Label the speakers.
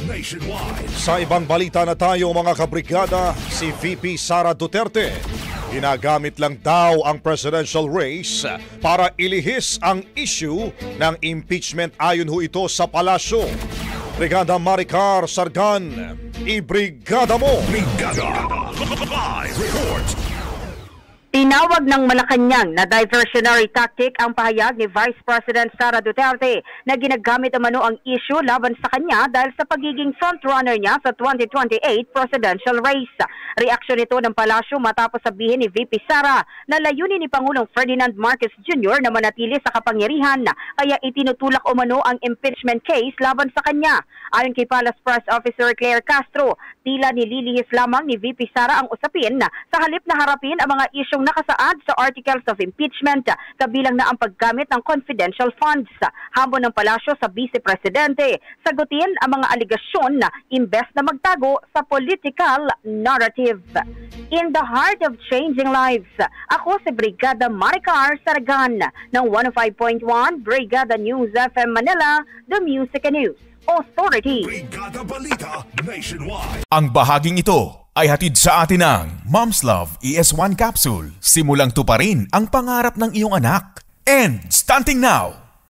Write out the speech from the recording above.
Speaker 1: nationwide.
Speaker 2: Sa ibang balita na tayo mga kabrigada, si VP Sara Duterte ginagamit lang daw ang presidential race para ilihis ang issue ng impeachment ayon ho ito sa palasyo. Brigada Maricar Sargan, ibrigada mo!
Speaker 1: Brigada! Live report!
Speaker 3: Tinawag ng Malacanang na diversionary tactic ang pahayag ni Vice President Sara Duterte na ginagamit umano ang issue laban sa kanya dahil sa pagiging frontrunner niya sa 2028 presidential race. Reaksyon ito ng palasyo matapos sabihin ni VP Sara na layunin ni Pangulong Ferdinand Marcos Jr. na manatili sa kapangyarihan kaya itinutulak umano ang impeachment case laban sa kanya. Ayon kay Palace Press Officer Claire Castro, tila nililihis lamang ni VP Sara ang usapin sa halip na harapin ang mga isyong nakasaad sa articles of impeachment, kabilang na ang paggamit ng confidential funds. Hamon ng palasyo sa Vice Presidente, sagutin ang mga aligasyon na imbes na magtago sa political narrative. In the heart of changing lives, ako si Brigada Maricar Sargan ng 105.1 Brigada News FM Manila, the Music and News Authority.
Speaker 1: Brigada Balita Nationwide.
Speaker 4: Ang bahaging ito ay hatid sa atin ng Mom's Love ES1 Capsule. Simulang tuparin ang pangarap ng iyong anak. And starting now!